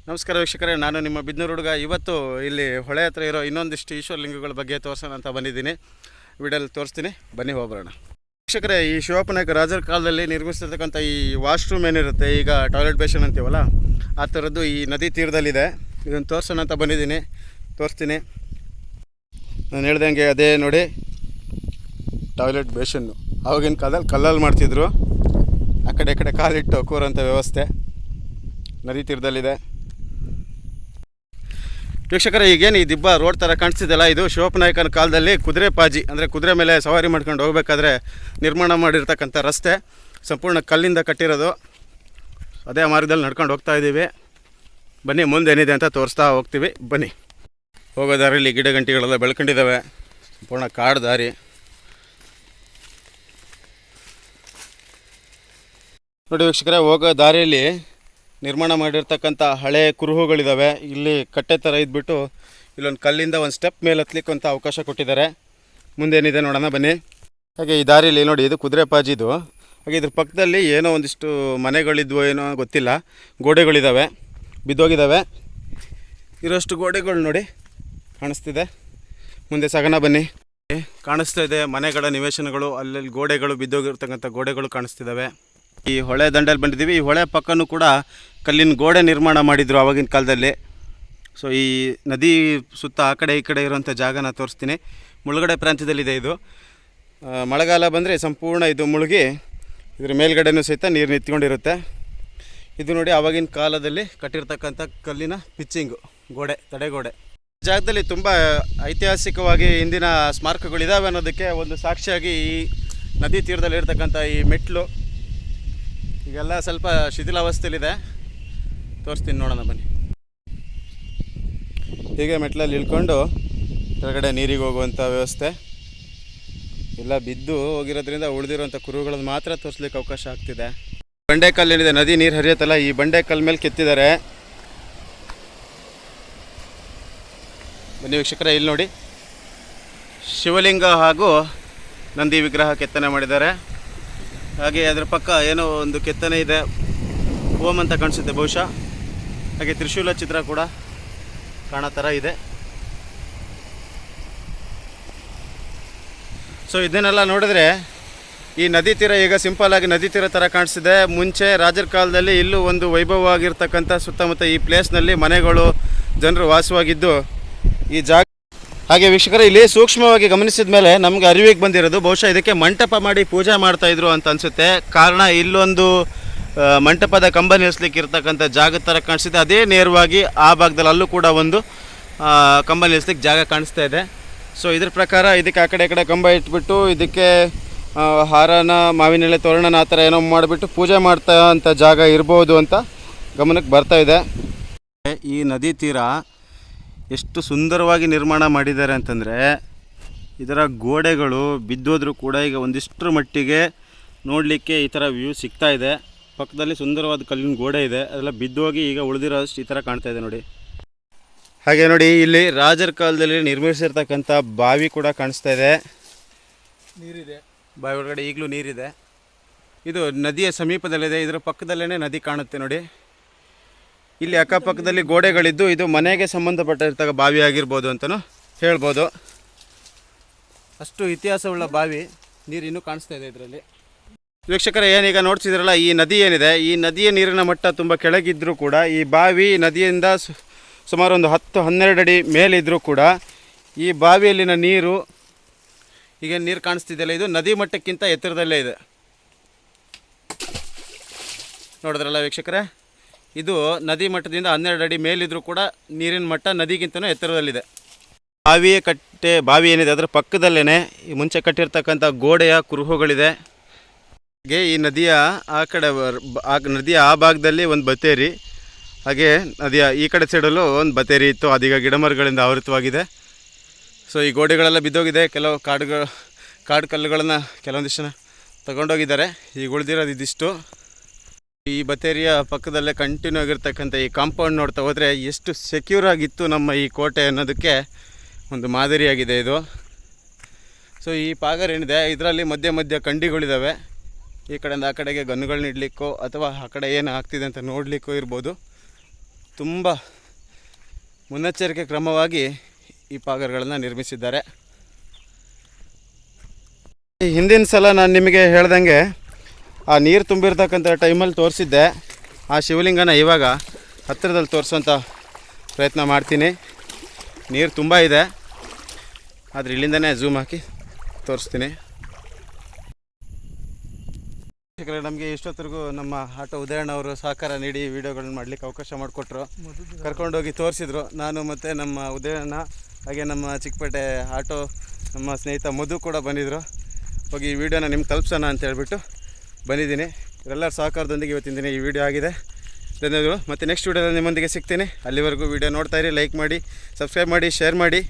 ನಮಸ್ಕಾರ ವೀಕ್ಷಕರೇ, ನಾನು ನಿಮ್ಮ ಬಿದ್ನೂರು ಹುಡುಗ. ಇವತ್ತು ಇಲ್ಲಿ ಹೊಳೆ ಹತ್ರ ಇರೋ ಇನ್ನೊಂದಿಷ್ಟು ಈಶ್ವರಲಿಂಗಗಳ ಬಗ್ಗೆ ತೋರಿಸೋಣ ಅಂತ ಬಂದಿದ್ದೀನಿ. ವಿಡಿಯೋಲ್ಲಿ ತೋರಿಸ್ತೀನಿ, ಬನ್ನಿ ಹೋಗ್ಬರೋಣ. ವೀಕ್ಷಕರೇ, ಈ ಶಿವಪ್ಪನಾಯಕ ರಾಜರ ಕಾಲದಲ್ಲಿ ನಿರ್ಮಿಸಿರ್ತಕ್ಕಂಥ ಈ ವಾಶ್ರೂಮ್ ಏನಿರುತ್ತೆ, ಈಗ ಟಾಯ್ಲೆಟ್ ಬೇಷನ್ ಅಂತೀವಲ್ಲ, ಆ ಥರದ್ದು ಈ ನದಿ ತೀರದಲ್ಲಿದೆ. ಇದನ್ನು ತೋರಿಸೋಣ ಅಂತ ಬಂದಿದ್ದೀನಿ, ತೋರಿಸ್ತೀನಿ. ನಾನು ಹೇಳ್ದಂಗೆ ಅದೇ ನೋಡಿ ಟಾಯ್ಲೆಟ್ ಬೇಷನ್ನು. ಆವಾಗಿನ ಕಾಲದಲ್ಲಿ ಕಲ್ಲಲ್ಲಿ ಮಾಡ್ತಿದ್ರು. ಆ ಕಡೆ ಈ ಕಡೆ ಕಾಲಿಟ್ಟು ಕೂರೋಂಥ ವ್ಯವಸ್ಥೆ ನದಿ ತೀರದಲ್ಲಿದೆ. ವೀಕ್ಷಕರೇ, ಈಗೇನು ಈ ದಿಬ್ಬ ರೋಡ್ ಥರ ಕಾಣಿಸ್ತಿದೆಯಲ್ಲ, ಇದು ಶಿವಪ್ಪನಾಯಕನ ಕಾಲದಲ್ಲಿ ಕುದುರೆ ಪಾಜಿ ಅಂದರೆ ಕುದುರೆ ಮೇಲೆ ಸವಾರಿ ಮಾಡ್ಕೊಂಡು ಹೋಗ್ಬೇಕಾದ್ರೆ ನಿರ್ಮಾಣ ಮಾಡಿರ್ತಕ್ಕಂಥ ರಸ್ತೆ. ಸಂಪೂರ್ಣ ಕಲ್ಲಿಂದ ಕಟ್ಟಿರೋದು. ಅದೇ ಮಾರ್ಗದಲ್ಲಿ ನಡ್ಕೊಂಡು ಹೋಗ್ತಾ ಇದ್ದೀವಿ. ಬನ್ನಿ, ಮುಂದೆ ಏನಿದೆ ಅಂತ ತೋರಿಸ್ತಾ ಹೋಗ್ತೀವಿ. ಬನ್ನಿ. ಹೋಗೋ ದಾರಿಯಲ್ಲಿ ಗಿಡ ಗಂಟಿಗಳೆಲ್ಲ ಬೆಳ್ಕೊಂಡಿದ್ದಾವೆ. ಸಂಪೂರ್ಣ ಕಾಡು ದಾರಿ. ನೋಡಿ ವೀಕ್ಷಕರೇ, ಹೋಗೋ ದಾರಿಯಲ್ಲಿ ನಿರ್ಮಾಣ ಮಾಡಿರ್ತಕ್ಕಂಥ ಹಳೆ ಕುರುಹುಗಳಿದ್ದಾವೆ. ಇಲ್ಲಿ ಕಟ್ಟೆ ಥರ ಇದ್ಬಿಟ್ಟು ಇಲ್ಲೊಂದು ಕಲ್ಲಿಂದ ಒಂದು ಸ್ಟೆಪ್ ಮೇಲೆ ಹತ್ಲಿಕ್ಕೆ ಅಂತ ಅವಕಾಶ ಕೊಟ್ಟಿದ್ದಾರೆ. ಮುಂದೇನಿದೆ ನೋಡೋಣ ಬನ್ನಿ. ಹಾಗೆ ಈ ದಾರಿಯಲ್ಲಿ ನೋಡಿ, ಇದು ಕುದುರೆ ಪಾಜಿದು. ಹಾಗೆ ಇದ್ರ ಪಕ್ಕದಲ್ಲಿ ಏನೋ ಒಂದಿಷ್ಟು ಮನೆಗಳಿದ್ವೋ ಏನೋ ಗೊತ್ತಿಲ್ಲ, ಗೋಡೆಗಳಿದ್ದಾವೆ, ಬಿದ್ದೋಗಿದ್ದಾವೆ. ಇರೋಷ್ಟು ಗೋಡೆಗಳು ನೋಡಿ ಕಾಣಿಸ್ತಿದೆ. ಮುಂದೆ ಸಾಗೋಣ ಬನ್ನಿ. ಕಾಣಿಸ್ತಾ ಇದೆ ಮನೆಗಳ ನಿವೇಶನಗಳು, ಅಲ್ಲಲ್ಲಿ ಗೋಡೆಗಳು, ಬಿದ್ದೋಗಿರ್ತಕ್ಕಂಥ ಗೋಡೆಗಳು ಕಾಣಿಸ್ತಿದ್ದಾವೆ. ಈ ಹೊಳೆ ದಂಡೆಯಲ್ಲಿ ಬಂದಿದ್ದೀವಿ. ಈ ಹೊಳೆ ಪಕ್ಕನೂ ಕೂಡ ಕಲ್ಲಿನ ಗೋಡೆ ನಿರ್ಮಾಣ ಮಾಡಿದರು ಆವಾಗಿನ ಕಾಲದಲ್ಲಿ. ಸೊ ಈ ನದಿ ಸುತ್ತ ಆ ಕಡೆ ಈ ಕಡೆ ಇರುವಂಥ ಜಾಗನ ತೋರಿಸ್ತೀನಿ. ಮುಳುಗಡೆ ಪ್ರಾಂತ್ಯದಲ್ಲಿದೆ ಇದು. ಮಳೆಗಾಲ ಬಂದರೆ ಸಂಪೂರ್ಣ ಇದು ಮುಳುಗಿ ಇದ್ರ ಮೇಲ್ಗಡೆನೂ ಸಹಿತ ನೀರು ನಿಂತ್ಕೊಂಡಿರುತ್ತೆ. ಇದು ನೋಡಿ ಆವಾಗಿನ ಕಾಲದಲ್ಲಿ ಕಟ್ಟಿರ್ತಕ್ಕಂಥ ಕಲ್ಲಿನ ಪಿಚ್ಚಿಂಗು ಗೋಡೆ, ತಡೆಗೋಡೆ. ಜಾಗದಲ್ಲಿ ತುಂಬ ಐತಿಹಾಸಿಕವಾಗಿ ಇಂದಿನ ಸ್ಮಾರಕಗಳಿದ್ದಾವೆ ಅನ್ನೋದಕ್ಕೆ ಒಂದು ಸಾಕ್ಷಿಯಾಗಿ ಈ ನದಿ ತೀರದಲ್ಲಿ ಇರ್ತಕ್ಕಂಥ ಈ ಮೆಟ್ಲು ಈಗೆಲ್ಲ ಸ್ವಲ್ಪ ಶಿಥಿಲಾವಸ್ಥೆಯಲ್ಲಿದೆ. ತೋರಿಸ್ತೀನಿ, ನೋಡೋಣ ಬನ್ನಿ. ಹೀಗೆ ಮೆಟ್ಲಲ್ಲಿ ಇಳ್ಕೊಂಡು ಕೆಳಗಡೆ ನೀರಿಗೆ ಹೋಗುವಂಥ ವ್ಯವಸ್ಥೆ. ಎಲ್ಲ ಬಿದ್ದು ಹೋಗಿರೋದ್ರಿಂದ ಉಳಿದಿರುವಂಥ ಕುರುಗಳನ್ನು ಮಾತ್ರ ತೋರಿಸ್ಲಿಕ್ಕೆ ಅವಕಾಶ ಆಗ್ತಿದೆ. ಬಂಡೆಕಲ್ಲು ಏನಿದೆ, ನದಿ ನೀರು ಹರಿಯುತ್ತಲ್ಲ, ಈ ಬಂಡೆಕಲ್ಲು ಮೇಲೆ ಕೆತ್ತಿದ್ದಾರೆ. ಬನ್ನಿ ವೀಕ್ಷಕರೇ, ಇಲ್ಲಿ ನೋಡಿ ಶಿವಲಿಂಗ ಹಾಗೂ ನಂದಿ ವಿಗ್ರಹ ಕೆತ್ತನೆ ಮಾಡಿದ್ದಾರೆ. ಹಾಗೆ ಅದರ ಪಕ್ಕ ಏನೋ ಒಂದು ಕೆತ್ತನೆ ಇದೆ, ಓಂ ಅಂತ ಕಾಣಿಸುತ್ತೆ ಬಹುಶಃ. ಹಾಗೆ ತ್ರಿಶೂಲ ಚಿತ್ರ ಕೂಡ ಕಾಣೋ ಥರ ಇದೆ. ಸೊ ಇದನ್ನೆಲ್ಲ ನೋಡಿದ್ರೆ ಈ ನದಿ ತೀರ ಈಗ ಸಿಂಪಲ್ಲಾಗಿ ನದಿ ತೀರ ಥರ ಕಾಣಿಸ್ತಿದೆ. ಮುಂಚೆ ರಾಜರ ಕಾಲದಲ್ಲಿ ಇಲ್ಲೂ ಒಂದು ವೈಭವವಾಗಿರ್ತಕ್ಕಂಥ ಸುತ್ತಮುತ್ತ ಈ ಪ್ಲೇಸ್ನಲ್ಲಿ ಮನೆಗಳು, ಜನರು ವಾಸವಾಗಿದ್ದು ಈ ಜಾಗ. ಹಾಗೆ ವೀಕ್ಷಕರು, ಇಲ್ಲಿ ಸೂಕ್ಷ್ಮವಾಗಿ ಗಮನಿಸಿದ ಮೇಲೆ ನಮ್ಗೆ ಅರಿವಿಗೆ ಬಂದಿರೋದು, ಬಹುಶಃ ಇದಕ್ಕೆ ಮಂಟಪ ಮಾಡಿ ಪೂಜೆ ಮಾಡ್ತಾಯಿದ್ರು ಅಂತ ಅನಿಸುತ್ತೆ. ಕಾರಣ ಇಲ್ಲೊಂದು ಮಂಟಪದ ಕಂಬ ನಿಲ್ಲಿಸ್ಲಿಕ್ಕೆ ಇರ್ತಕ್ಕಂಥ ಜಾಗದ ಥರ ಕಾಣಿಸ್ತಿದೆ. ಅದೇ ನೇರವಾಗಿ ಆ ಭಾಗದಲ್ಲಿ ಅಲ್ಲೂ ಕೂಡ ಒಂದು ಕಂಬ ನಿಲ್ಲಿಸ್ಲಿಕ್ಕೆ ಜಾಗ ಕಾಣಿಸ್ತಾ ಇದೆ. ಸೊ ಇದ್ರ ಪ್ರಕಾರ ಇದಕ್ಕೆ ಆ ಕಡೆ ಈ ಕಡೆ ಕಂಬ ಇಟ್ಬಿಟ್ಟು ಇದಕ್ಕೆ ಹಾರನ, ಮಾವಿನೆಲೆ ತೋರಣನ ಆ ಥರ ಏನೋ ಮಾಡಿಬಿಟ್ಟು ಪೂಜೆ ಮಾಡ್ತಾ ಅಂಥ ಜಾಗ ಇರ್ಬೋದು ಅಂತ ಗಮನಕ್ಕೆ ಬರ್ತಾ ಇದೆ. ಈ ನದಿ ತೀರ ಎಷ್ಟು ಸುಂದರವಾಗಿ ನಿರ್ಮಾಣ ಮಾಡಿದ್ದಾರೆ ಅಂತಂದರೆ, ಇದರ ಗೋಡೆಗಳು ಬಿದ್ದೋದ್ರೂ ಕೂಡ ಈಗ ಒಂದಿಷ್ಟರ ಮಟ್ಟಿಗೆ ನೋಡಲಿಕ್ಕೆ ಈ ಥರ ವ್ಯೂ ಸಿಗ್ತಾ ಇದೆ. ಪಕ್ಕದಲ್ಲಿ ಸುಂದರವಾದ ಕಲ್ಲಿನ ಗೋಡೆ ಇದೆ, ಅದೆಲ್ಲ ಬಿದ್ದೋಗಿ ಈಗ ಉಳಿದಿರೋಷ್ಟು ಈ ಥರ ಕಾಣ್ತಾ ಇದೆ ನೋಡಿ. ಹಾಗೆ ನೋಡಿ, ಇಲ್ಲಿ ರಾಜರ ಕಾಲದಲ್ಲಿ ನಿರ್ಮಿಸಿರ್ತಕ್ಕಂಥ ಬಾವಿ ಕೂಡ ಕಾಣಿಸ್ತಾ ಇದೆ. ನೀರಿದೆ, ಬಾವಿ ಒಳಗಡೆ ಈಗಲೂ ನೀರಿದೆ. ಇದು ನದಿಯ ಸಮೀಪದಲ್ಲಿದೆ, ಇದರ ಪಕ್ಕದಲ್ಲೇ ನದಿ ಕಾಣುತ್ತೆ ನೋಡಿ. ಇಲ್ಲಿ ಅಕ್ಕಪಕ್ಕದಲ್ಲಿ ಗೋಡೆಗಳಿದ್ದು ಇದು ಮನೆಗೆ ಸಂಬಂಧಪಟ್ಟಿರ್ತಕ್ಕ ಬಾವಿ ಆಗಿರ್ಬೋದು ಅಂತಲೂ ಹೇಳ್ಬೋದು. ಅಷ್ಟು ಇತಿಹಾಸವುಳ್ಳ ಬಾವಿ. ನೀರು ಇನ್ನೂ ಕಾಣಿಸ್ತಾ ಇದೆ ಇದರಲ್ಲಿ. ವೀಕ್ಷಕರೇ, ಏನೀಗ ನೋಡ್ತಿದ್ರಲ್ಲ, ಈ ನದಿ ಏನಿದೆ, ಈ ನದಿಯ ನೀರಿನ ಮಟ್ಟ ತುಂಬ ಕೆಳಗಿದ್ದರೂ ಕೂಡ ಈ ಬಾವಿ ನದಿಯಿಂದ ಸುಮಾರು ಒಂದು 10-12 ಅಡಿ ಮೇಲಿದ್ದರೂ ಕೂಡ ಈ ಬಾವಿಯಲ್ಲಿನ ನೀರು, ಈಗ ನೀರು ಕಾಣಿಸ್ತಿದೆಯಲ್ಲ, ಇದು ನದಿ ಮಟ್ಟಕ್ಕಿಂತ ಎತ್ತರದಲ್ಲೇ ಇದೆ. ನೋಡಿದ್ರಲ್ಲ ವೀಕ್ಷಕರೇ, ಇದು ನದಿ ಮಟ್ಟದಿಂದ 12 ಅಡಿ ಮೇಲಿದ್ರೂ ಕೂಡ ನೀರಿನ ಮಟ್ಟ ನದಿಗಿಂತನೂ ಎತ್ತರದಲ್ಲಿದೆ. ಬಾವಿ ಏನಿದೆ ಅದರ ಪಕ್ಕದಲ್ಲೇ ಈ ಮುಂಚೆ ಕಟ್ಟಿರ್ತಕ್ಕಂಥ ಗೋಡೆಯ ಕುರುಹುಗಳಿದೆ. ಹಾಗೆ ಈ ನದಿಯ ಆ ಕಡೆ ನದಿಯ ಆ ಭಾಗದಲ್ಲಿ ಒಂದು ಬತೇರಿ, ಹಾಗೆ ನದಿಯ ಈ ಕಡೆ ಸೈಡಲ್ಲೂ ಒಂದು ಬತೇರಿ ಇತ್ತು. ಅದೀಗ ಗಿಡಮರಗಳಿಂದ ಆವೃತವಾಗಿದೆ. ಸೊ ಈ ಗೋಡೆಗಳೆಲ್ಲ ಬಿದ್ದೋಗಿದೆ. ಕೆಲವು ಕಾಡು ಕಲ್ಲುಗಳನ್ನು ಕೆಲವೊಂದಿಷ್ಟನ್ನ ತಗೊಂಡೋಗಿದ್ದಾರೆ. ಈಗ ಉಳಿದಿರೋದು ಇದಿಷ್ಟು. ಈ ಬತೇರಿಯ ಪಕ್ಕದಲ್ಲೇ ಕಂಟಿನ್ಯೂ ಆಗಿರ್ತಕ್ಕಂಥ ಈ ಕಾಂಪೌಂಡ್ ನೋಡ್ತಾ ಹೋದರೆ ಎಷ್ಟು ಸೆಕ್ಯೂರ್ ಆಗಿತ್ತು ನಮ್ಮ ಈ ಕೋಟೆ ಅನ್ನೋದಕ್ಕೆ ಒಂದು ಮಾದರಿಯಾಗಿದೆ ಇದು. ಸೊ ಈ ಪಾಗರ್ ಏನಿದೆ, ಇದರಲ್ಲಿ ಮಧ್ಯ ಮಧ್ಯ ಕಂಡಿಗಳಿದ್ದಾವೆ. ಈ ಕಡೆಯಿಂದ ಆ ಕಡೆಗೆ ಗನ್ನುಗಳನ್ನ ಇಡಲಿಕ್ಕೋ ಅಥವಾ ಆ ಕಡೆ ಏನು ಆಗ್ತಿದೆ ಅಂತ ನೋಡಲಿಕ್ಕೋ ಇರ್ಬೋದು. ತುಂಬ ಮುನ್ನೆಚ್ಚರಿಕೆ ಕ್ರಮವಾಗಿ ಈ ಪಾಗರ್ಗಳನ್ನು ನಿರ್ಮಿಸಿದ್ದಾರೆ. ಹಿಂದಿನ ಸಲ ನಾನು ನಿಮಗೆ ಹೇಳ್ದಂಗೆ ಆ ನೀರು ತುಂಬಿರ್ತಕ್ಕಂಥ ಟೈಮಲ್ಲಿ ತೋರಿಸಿದ್ದೆ. ಆ ಶಿವಲಿಂಗನ ಇವಾಗ ಹತ್ತಿರದಲ್ಲಿ ತೋರಿಸೋಂಥ ಪ್ರಯತ್ನ ಮಾಡ್ತೀನಿ. ನೀರು ತುಂಬ ಇದೆ, ಆದರೆ ಇಲ್ಲಿಂದನೇ ಝೂಮ್ ಹಾಕಿ ತೋರಿಸ್ತೀನಿ. ನಮಗೆ ಇಷ್ಟೊತ್ತರೆಗೂ ನಮ್ಮ ಆಟೋ ಉದಯಣ್ಣವರು ಸಹಕಾರ ನೀಡಿ ವಿಡಿಯೋಗಳನ್ನ ಮಾಡಲಿಕ್ಕೆ ಅವಕಾಶ ಮಾಡಿಕೊಟ್ರು, ಕರ್ಕೊಂಡೋಗಿ ತೋರಿಸಿದ್ರು. ನಾನು ಮತ್ತು ನಮ್ಮ ಉದಯಣ್ಣ ಹಾಗೆ ನಮ್ಮ ಚಿಕ್ಕಪೇಟೆ ಆಟೋ ನಮ್ಮ ಸ್ನೇಹಿತ ಮಧು ಕೂಡ ಬಂದಿದ್ದರು. ಹೋಗಿ ಈ ವಿಡಿಯೋನ ನಿಮ್ಗೆ ತಲುಪಿಸೋಣ ಅಂತ ಹೇಳ್ಬಿಟ್ಟು ಬಂದಿದ್ದೀನಿ. ಇವರೆಲ್ಲರ ಸಹಕಾರದೊಂದಿಗೆ ಇವತ್ತಿನ ದಿನ ಈ ವಿಡಿಯೋ ಆಗಿದೆ. ಧನ್ಯವಾದಗಳು. ಮತ್ತು ನೆಕ್ಸ್ಟ್ ವಿಡಿಯೋದಲ್ಲಿ ನಿಮ್ಮೊಂದಿಗೆ ಸಿಗ್ತೀನಿ. ಅಲ್ಲಿವರೆಗೂ ವಿಡಿಯೋ ನೋಡ್ತಾಯಿರಿ, ಲೈಕ್ ಮಾಡಿ, ಸಬ್ಸ್ಕ್ರೈಬ್ ಮಾಡಿ, ಶೇರ್ ಮಾಡಿ.